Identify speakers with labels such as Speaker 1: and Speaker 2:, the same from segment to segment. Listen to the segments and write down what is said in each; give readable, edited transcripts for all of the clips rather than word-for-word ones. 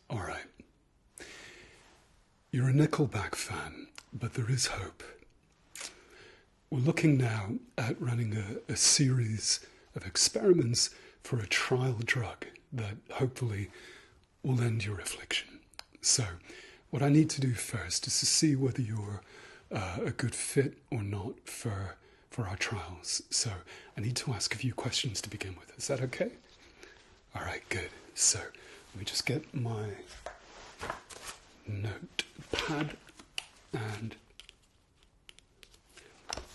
Speaker 1: All right. You're a Nickelback fan, but there is hope. We're looking now at running a series of experiments for a trial drug that hopefully will end your affliction. So, what I need to do first is to see whether you're a good fit or not for our trials. So, I need to ask a few questions to begin with. Is that okay? All right, good. So, let me just get my notepad and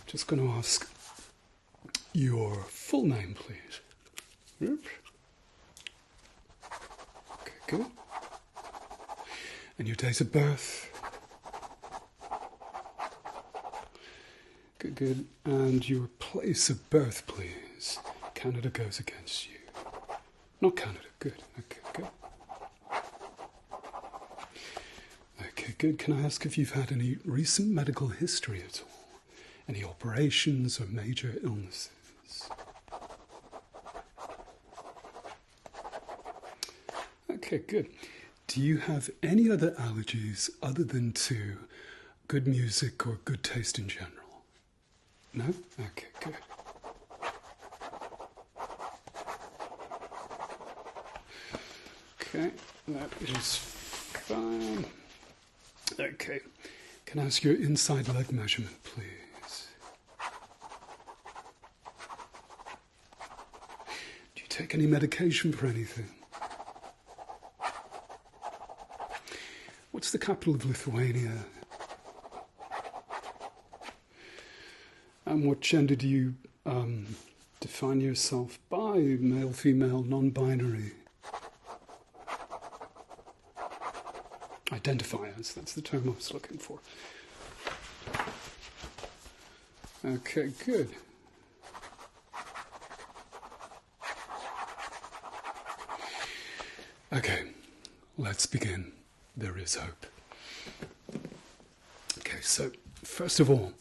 Speaker 1: just going to ask your full name, please. Oops. Okay, good. And your date of birth. Good, good. And your place of birth, please. Canada goes against you. Not Canada, good. Okay, good. Okay, good. Can I ask if you've had any recent medical history at all? Any operations or major illnesses? Okay, good. Do you have any other allergies other than to good music or good taste in general? No? Okay, good. Okay, that is fine. Okay, can I ask your inside leg measurement, please? Do you take any medication for anything? What's the capital of Lithuania? And what gender do you define yourself by? Male, female, non-binary? Identifiers, that's the term I was looking for. Okay, good. Okay, let's begin. There is hope. Okay, so first of all,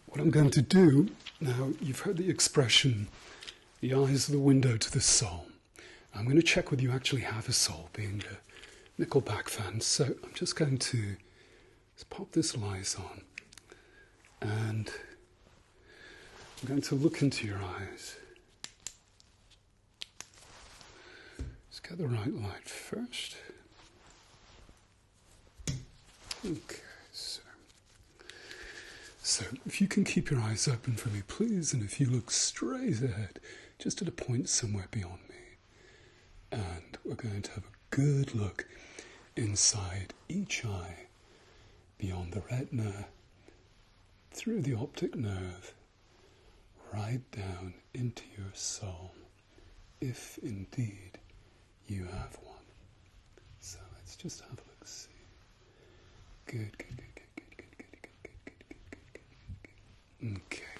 Speaker 1: what I'm going to do, now you've heard the expression, the eyes are the window to the soul. I'm going to check whether you actually have a soul, being a Nickelback fan. So I'm just going to pop this light on and I'm going to look into your eyes. Let's get the right light first. Okay, so if you can keep your eyes open for me, please, and if you look straight ahead, just at a point somewhere beyond me, and we're going to have a good look inside each eye, beyond the retina, through the optic nerve, right down into your soul, if indeed you have one. So let's just have a look, see. Good, good, good, good, good, good, good, good, good, good, good, good, good. Okay.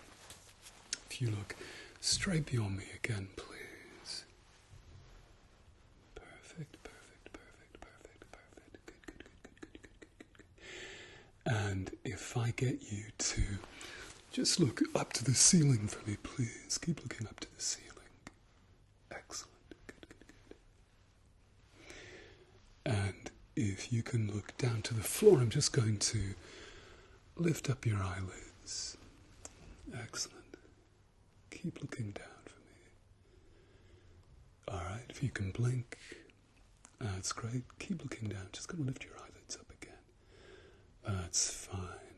Speaker 1: If you look straight beyond me again, please. Perfect, perfect, perfect, perfect, perfect. Good, good, good, good, good, good, good, good. And if I get you to just look up to the ceiling for me, please. Keep looking up to the ceiling. Excellent. Good, good, good. And if you can look down to the floor, I'm just going to lift up your eyelids. Excellent. Keep looking down for me. All right, if you can blink, that's great. Keep looking down. Just going to lift your eyelids up again. That's fine.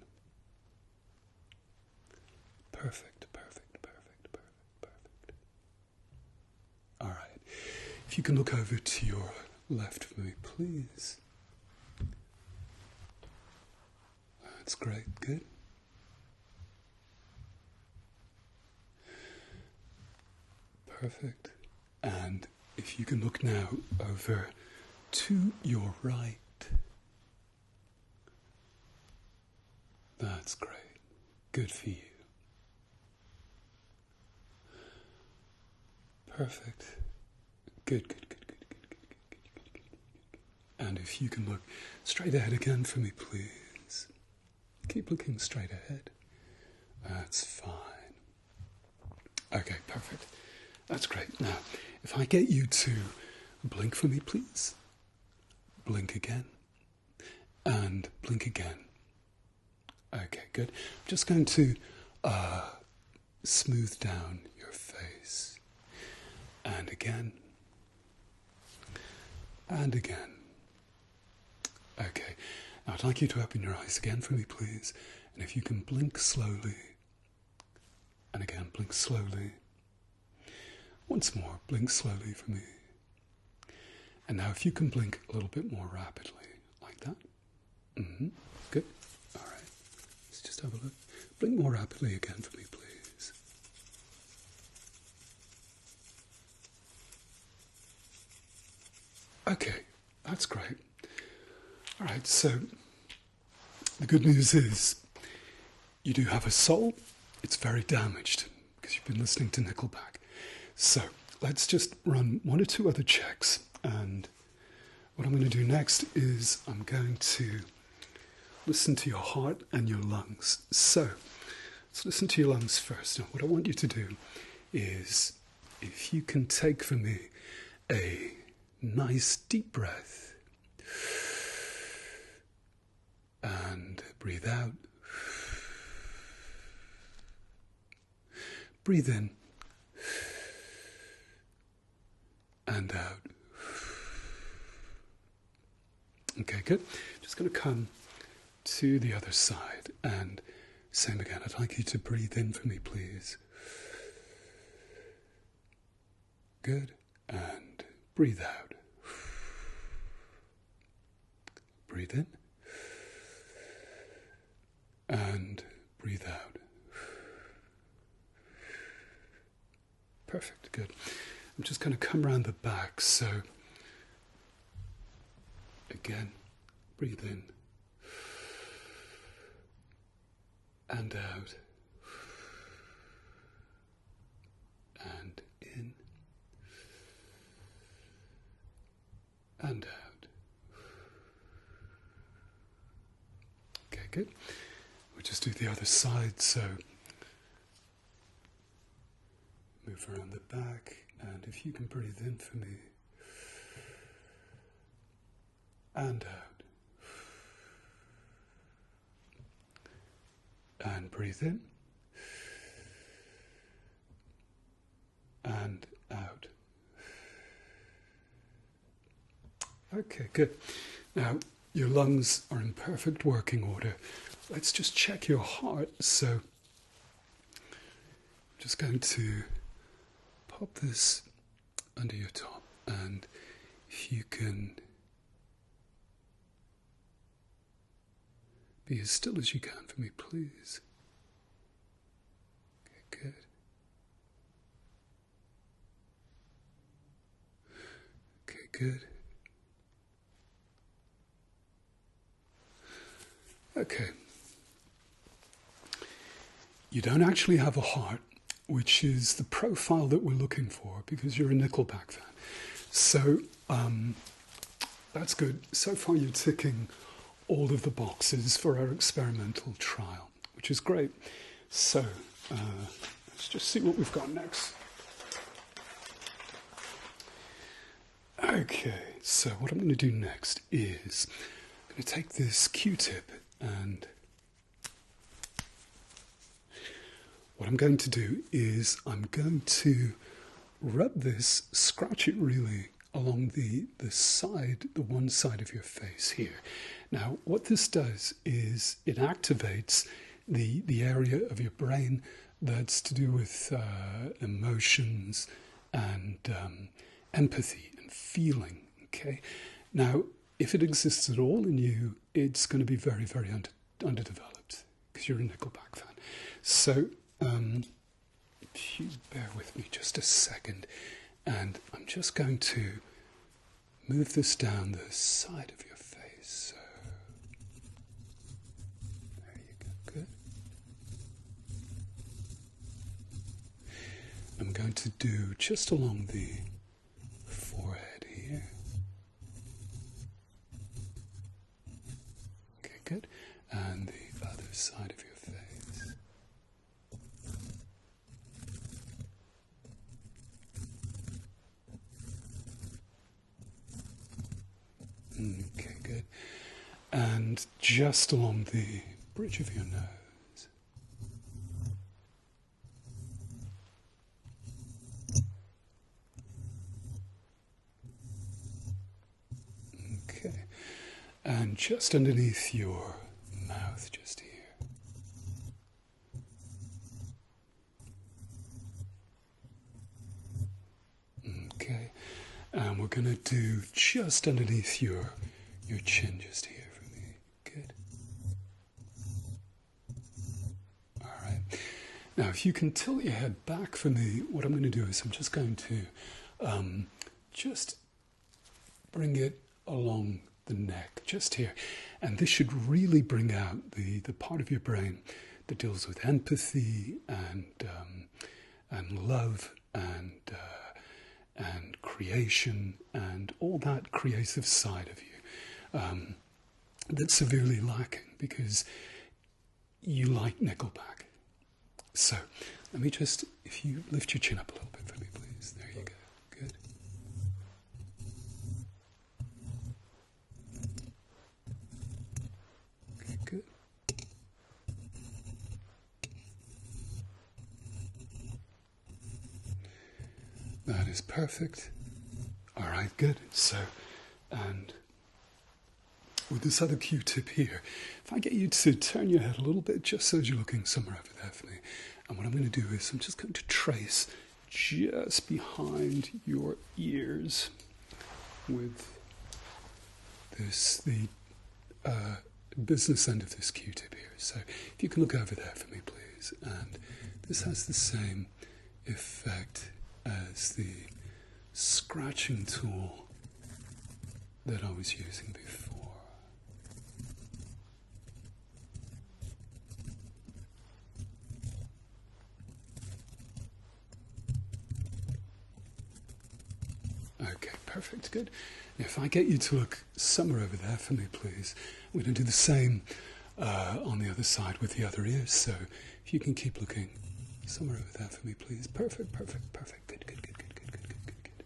Speaker 1: Perfect, perfect, perfect, perfect, perfect. All right. If you can look over to your left for me, please. That's great. Good. Perfect. And if you can look now over to your right. That's great. Good for you. Perfect. Good, good, good, good, good, good, good, good, good, good, good. And if you can look straight ahead again for me, please. Keep looking straight ahead. That's fine. Okay, perfect. That's great. Now, if I get you to blink for me, please. blink again, and blink again. Okay, good. I'm just going to smooth down your face. And again. And again. Okay. Now I'd like you to open your eyes again for me, please. And if you can blink slowly. And again, blink slowly. Once more, blink slowly for me. And now if you can blink a little bit more rapidly, like that. Good. All right. Let's just have a look. Blink more rapidly again for me, please. Okay, that's great. All right, so the good news is you do have a soul. It's very damaged because you've been listening to Nickelback. So let's just run one or two other checks. And what I'm going to do next is I'm going to listen to your heart and your lungs. So let's listen to your lungs first. Now, what I want you to do is, if you can take for me a nice deep breath and breathe out, breathe in and out. Okay, good. Just going to come to the other side and same again. I'd like you to breathe in for me, please. Good. And breathe out. Breathe in. And breathe out. Perfect. Good. I'm just going to come around the back. So, again, breathe in. And out. And in. And out. Okay, good. We'll just do the other side. So move around the back, and if you can breathe in for me. And out. And breathe in. And out. Okay, good. Now, your lungs are in perfect working order. Let's just check your heart. So, I'm just going to pop this under your top, and if you can be as still as you can for me, please. Okay, good. Okay, good. Okay. You don't actually have a heart, which is the profile that we're looking for because you're a Nickelback fan. So that's good. So far you're ticking all of the boxes for our experimental trial, which is great. So let's just see what we've got next. Okay, so what I'm going to do next is I'm going to take this Q-tip, and what I'm going to do is I'm going to rub this, scratch it really along the side, the one side of your face here. Now, what this does is it activates the area of your brain that's to do with emotions and empathy and feeling, okay? Now, if it exists at all in you, it's going to be very, very underdeveloped because you're a Nickelback fan. So, if you bear with me just a second, and I'm just going to move this down the side of your face. So, there you go, good. I'm going to do just along the forehead here. Okay, good. And the other side of your face. Okay, good. And just along the bridge of your nose. Okay. And just underneath your mouth, just here. Okay. And we're going to do just underneath your chin, just here for me. Good. All right. Now, if you can tilt your head back for me, what I'm going to do is I'm just going to just bring it along the neck, just here. And this should really bring out the part of your brain that deals with empathy and love and creation and all that creative side of you that's severely lacking because you like Nickelback. So let me just, if you lift your chin up a little bit for me, please. There you go. Good. Okay, good. That is perfect. All right, good. So, and with this other Q-tip here, if I get you to turn your head a little bit, just so as you're looking somewhere over there for me, and what I'm going to do is I'm just going to trace just behind your ears with this, the business end of this Q-tip here. So if you can look over there for me, please. And this has the same effect as the scratching tool that I was using before. Okay, perfect, good. If I get you to look somewhere over there for me, please. We're going to do the same on the other side with the other ear, so if you can keep looking somewhere over there for me, please. Perfect, perfect, perfect. Good, good, good, good, good, good, good, good, good.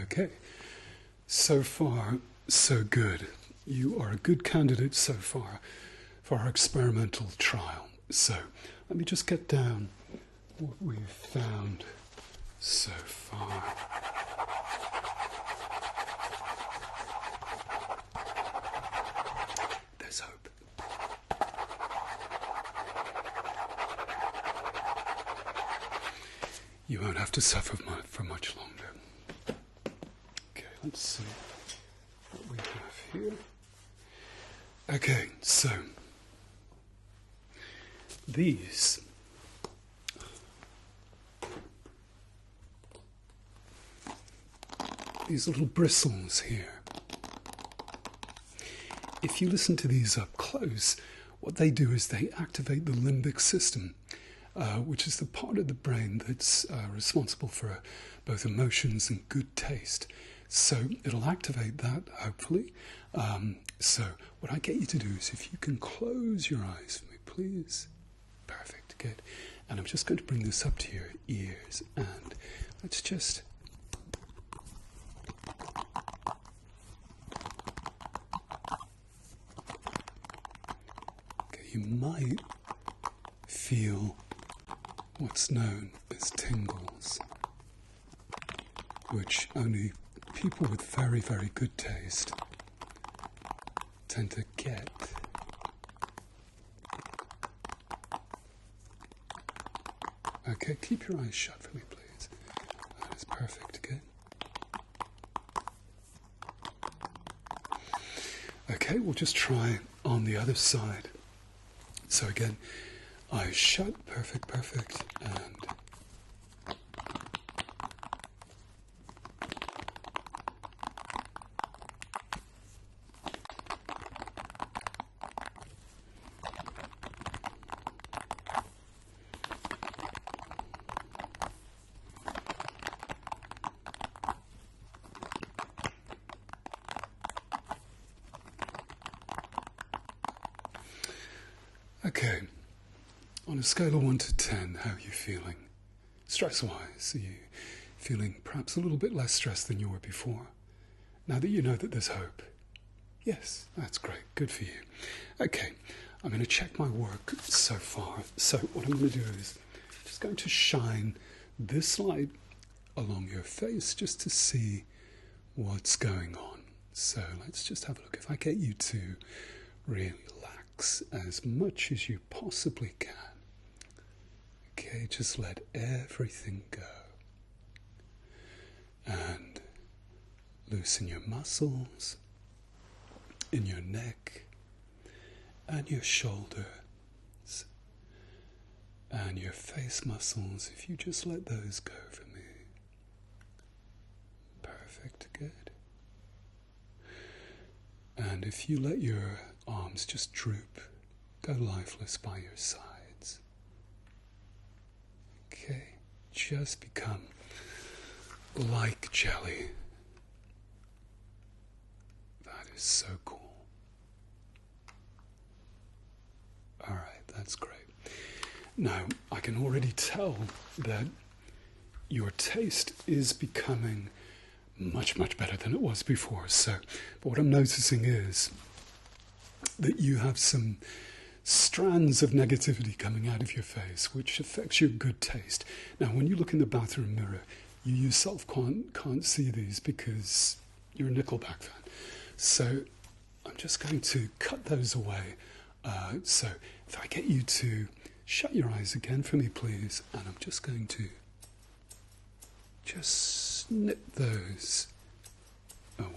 Speaker 1: Okay, so far, so good. You are a good candidate so far for our experimental trial. So let me just get down what we've found so far. There's hope. You won't have to suffer for much longer. Okay, let's see what we have here. Okay, so these little bristles here, if you listen to these up close, what they do is they activate the limbic system, which is the part of the brain that's responsible for both emotions and good taste. So it'll activate that, hopefully. So what I get you to do is if you can close your eyes for me, please. Perfect, good. And I'm just going to bring this up to your ears, and let's just... Okay, you might feel what's known as tingles, which only people with very, very good taste tend to get. Okay, keep your eyes shut for me, please. That is perfect, good. Okay, we'll just try on the other side. So again, eyes shut, perfect, perfect, and Okay, on a scale of 1 to 10, how are you feeling? Stress-wise, are you feeling perhaps a little bit less stressed than you were before? Now that you know that there's hope. Yes, that's great. Good for you. Okay, I'm going to check my work so far. So what I'm going to do is just going to shine this light along your face just to see what's going on. So let's just have a look. If I get you to relax as much as you possibly can. Okay, just let everything go. And loosen your muscles in your neck and your shoulders and your face muscles. If you just let those go for me. Perfect, good. And if you let your arms just droop, go lifeless by your sides. Okay, just become like jelly. That is so cool. All right, that's great. Now, I can already tell that your taste is becoming much, much better than it was before. So, but what I'm noticing is that you have some strands of negativity coming out of your face, which affects your good taste. Now, when you look in the bathroom mirror, you yourself can't see these because you're a Nickelback fan. So I'm just going to cut those away. So if I get you to shut your eyes again for me, please, and I'm just going to just snip those away.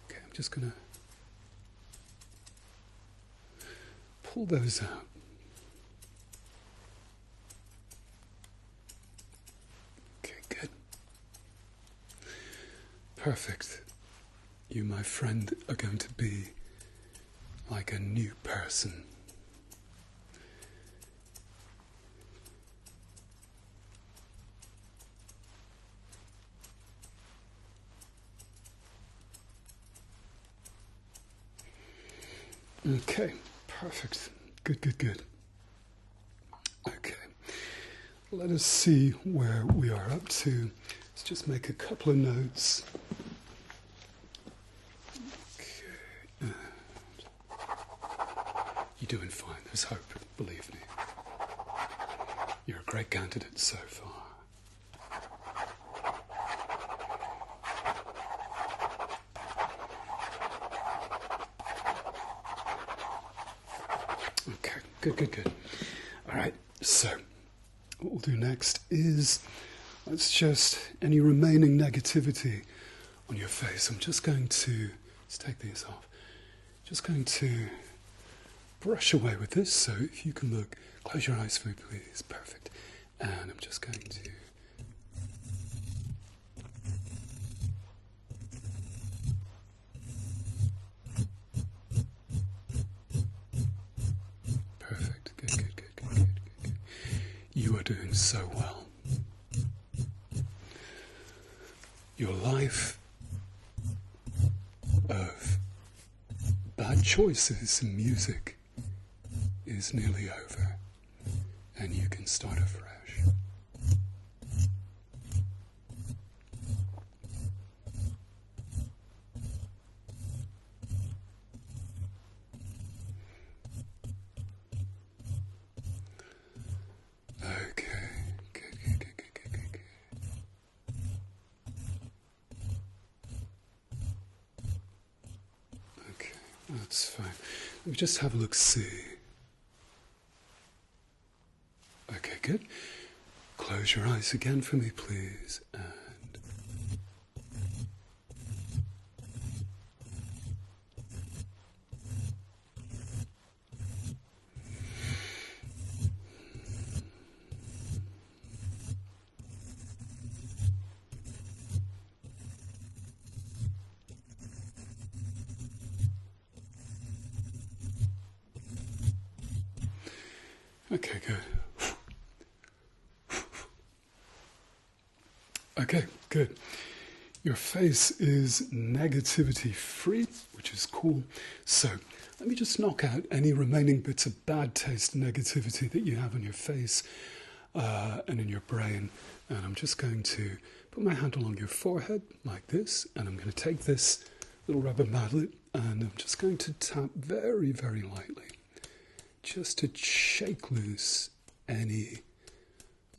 Speaker 1: Okay, I'm just going to pull those out. Okay, good. Perfect. You, my friend, are going to be like a new person. Okay, perfect. Good, good, good. Okay, let us see where we are up to. Let's just make a couple of notes. Okay. You're doing fine. There's hope, believe me. You're a great candidate so far. Okay, good, good, good. All right, so what we'll do next is let's just, any remaining negativity on your face, I'm just going to, let's take these off, just going to brush away with this. So if you can look, close your eyes for me, please. Perfect. And I'm just going to perfect. Good, good, good, good, good, good. You are doing so well. Your life of bad choices in music is nearly over, and you can start afresh. Okay, good, good, good, good, good, good, good. Okay, that's fine. Let me just have a look, see. Okay, good. Close your eyes again for me, please. And okay, good. Okay, good. Your face is negativity free, which is cool. So let me just knock out any remaining bits of bad taste negativity that you have on your face and in your brain. And I'm just going to put my hand along your forehead like this, and I'm going to take this little rubber mallet and I'm just going to tap very, very lightly, just to shake loose any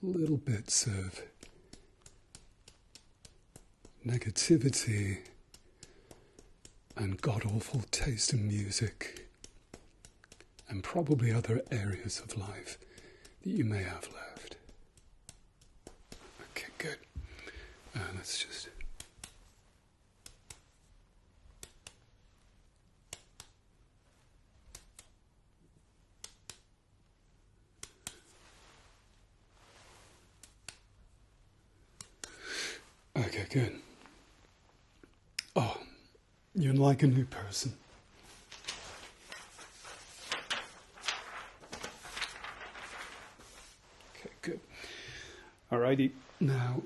Speaker 1: little bits of negativity and god-awful taste in music and probably other areas of life that you may have left. Okay, good. Let's just... Okay, good. Oh, you're like a new person. Okay, good. Alrighty, now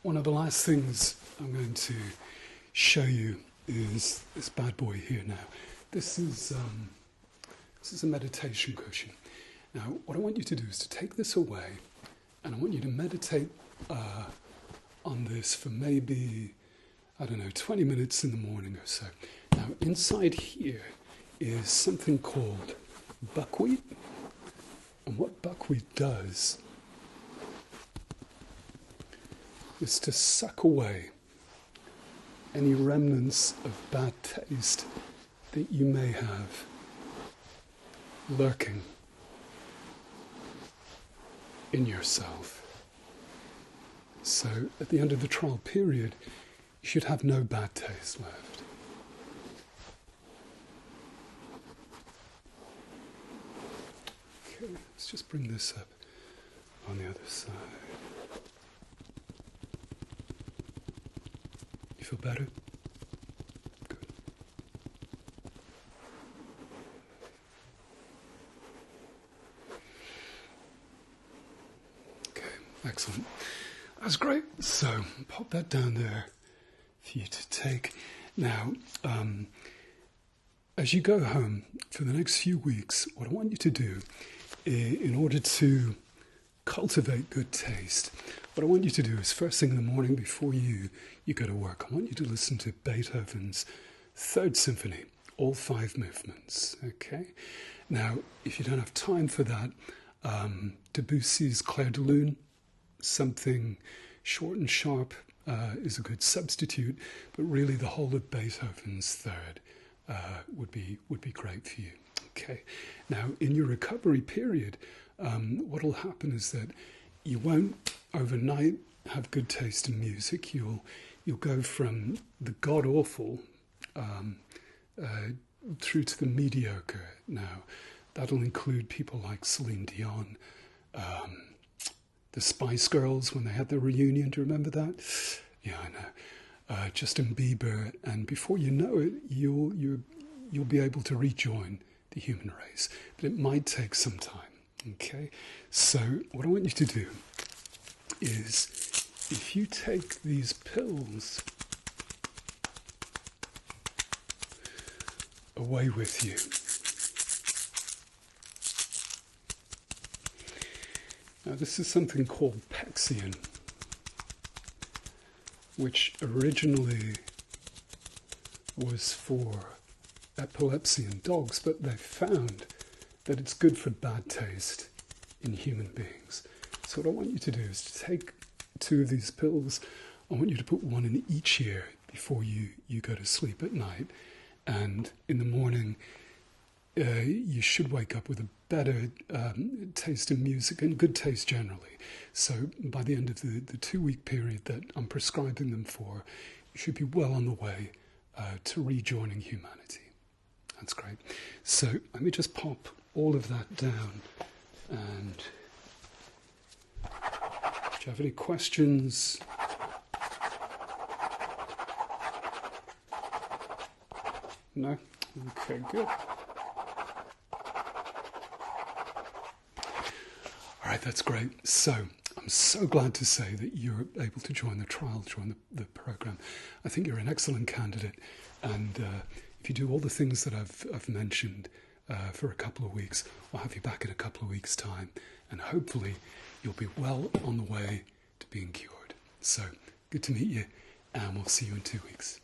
Speaker 1: one of the last things I'm going to show you is this bad boy here now. This is a meditation cushion. Now, what I want you to do is to take this away, and I want you to meditate on this for maybe, 20 minutes in the morning or so. Now, inside here is something called buckwheat. And what buckwheat does is to suck away any remnants of bad taste that you may have lurking in yourself. So at the end of the trial period, you should have no bad taste left. Okay, let's just bring this up on the other side. You feel better? Good. Okay, excellent. That's great. So pop that down there for you to take. Now, as you go home for the next few weeks, what I want you to do, in order to cultivate good taste, what I want you to do is first thing in the morning before you go to work, I want you to listen to Beethoven's Third Symphony, all 5 movements, okay? Now, if you don't have time for that, Debussy's Clair de Lune, something short and sharp is a good substitute, but really the whole of Beethoven's Third would be great for you. Okay. Now, in your recovery period, what will happen is that you won't overnight have good taste in music. You'll go from the god awful through to the mediocre. Now, that'll include people like Celine Dion. The Spice Girls, when they had their reunion, do you remember that? Yeah, I know. Justin Bieber, and before you know it, you'll be able to rejoin the human race. But it might take some time, okay? So what I want you to do is, if you take these pills away with you, now, this is something called Pexion, which originally was for epilepsy in dogs, but they found that it's good for bad taste in human beings. So what I want you to do is to take 2 of these pills. I want you to put 1 in each ear before you go to sleep at night. And in the morning, you should wake up with a better taste in music and good taste generally. So by the end of the 2-week period that I'm prescribing them for, you should be well on the way to rejoining humanity. That's great. So let me just pop all of that down. And do you have any questions? No? Okay, good. All right, that's great. So I'm I'm so glad to say that you're able to join the trial, join the program. I think you're an excellent candidate, and if you do all the things that I've mentioned for a couple of weeks, I'll have you back in a couple of weeks' time, and hopefully you'll be well on the way to being cured. So, good to meet you, and we'll see you in 2 weeks.